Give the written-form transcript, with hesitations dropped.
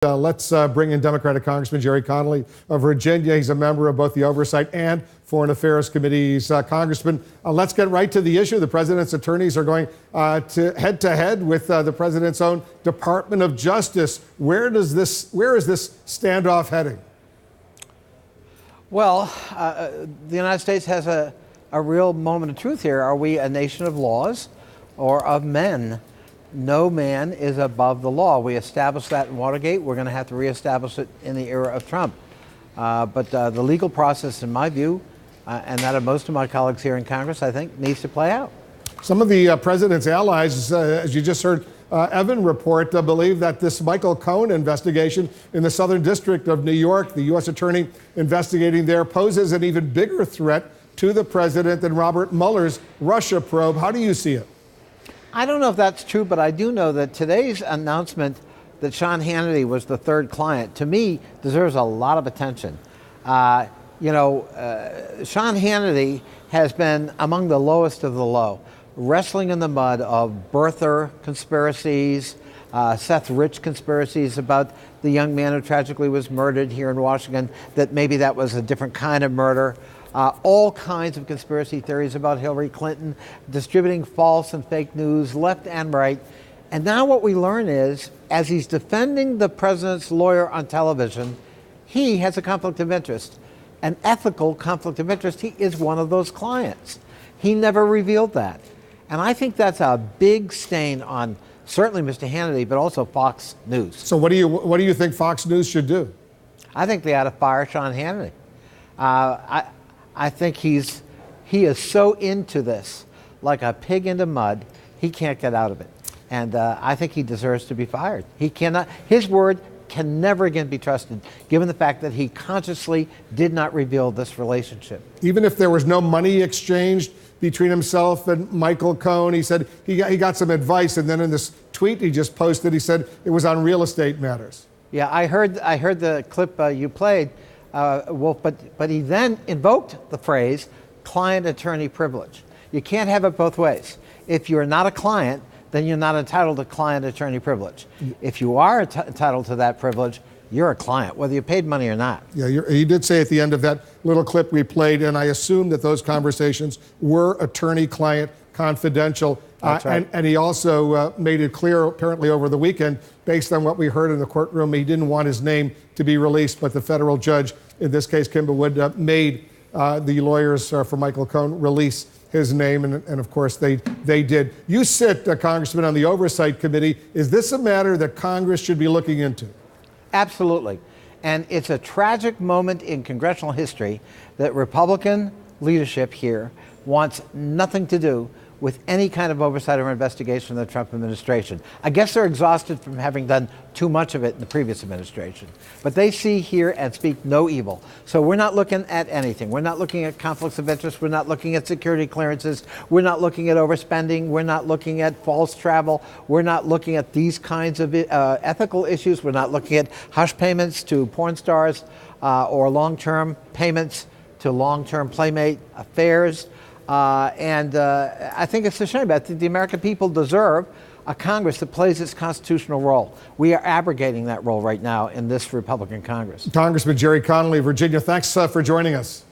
Let's bring in Democratic Congressman Jerry Connolly of Virginia. He's a member of both the Oversight and Foreign Affairs Committees. Congressman, let's get right to the issue. The president's attorneys are going to head with the president's own Department of Justice. Where is this standoff heading? Well, the United States has a real moment of truth here. Are we a nation of laws or of men? No man is above the law. We established that in Watergate. We're going to have to reestablish it in the era of Trump. But the legal process, in my view, and that of most of my colleagues here in Congress, I think, needs to play out. Some of the president's allies, as you just heard Evan report, believe that this Michael Cohen investigation in the Southern District of New York, the U.S. attorney investigating there, poses an even bigger threat to the president than Robert Mueller's Russia probe. How do you see it? I don't know if that's true, but I do know that today's announcement that Sean Hannity was the third client, to me, deserves a lot of attention. Sean Hannity has been among the lowest of the low, wrestling in the mud of birther conspiracies, Seth Rich conspiracies about the young man who tragically was murdered here in Washington, that maybe that was a different kind of murder. All kinds of conspiracy theories about Hillary Clinton, distributing false and fake news left and right. And now what we learn is, as he's defending the president's lawyer on television, he has a conflict of interest, an ethical conflict of interest. He is one of those clients. He never revealed that. And I think that's a big stain on certainly Mr. Hannity, but also Fox News. So what do you think Fox News should do? I think they ought to fire Sean Hannity. I think he is so into this, like a pig into mud, he can't get out of it. And I think he deserves to be fired. He cannot, his word can never again be trusted, given the fact that he consciously did not reveal this relationship. Even if there was no money exchanged between himself and Michael Cohen, he said he got some advice, and then in this tweet he just posted, he said it was on real estate matters. Yeah, I heard the clip you played. Wolf, but he then invoked the phrase client-attorney privilege. You can't have it both ways. If you're not a client, then you're not entitled to client-attorney privilege. If you are entitled to that privilege, you're a client, whether you paid money or not. Yeah, he did say at the end of that little clip we played, and I assume that those conversations were attorney-client confidential. That's right. And he also made it clear, apparently over the weekend, based on what we heard in the courtroom, he didn't want his name to be released, but the federal judge, in this case Kimber Wood, made the lawyers for Michael Cohen release his name, and of course they did. You sit, Congressman, on the Oversight Committee. Is this a matter that Congress should be looking into? Absolutely. And it's a tragic moment in congressional history that Republican leadership here wants nothing to do with any kind of oversight or investigation of the Trump administration. I guess they're exhausted from having done too much of it in the previous administration. But they see, hear, and speak no evil. So we're not looking at anything. We're not looking at conflicts of interest. We're not looking at security clearances. We're not looking at overspending. We're not looking at false travel. We're not looking at these kinds of ethical issues. We're not looking at hush payments to porn stars or long-term payments to long-term playmate affairs. I think it's a shame. I think the American people deserve a Congress that plays its constitutional role. We are abrogating that role right now in this Republican Congress. Congressman Jerry Connolly, Virginia, thanks for joining us.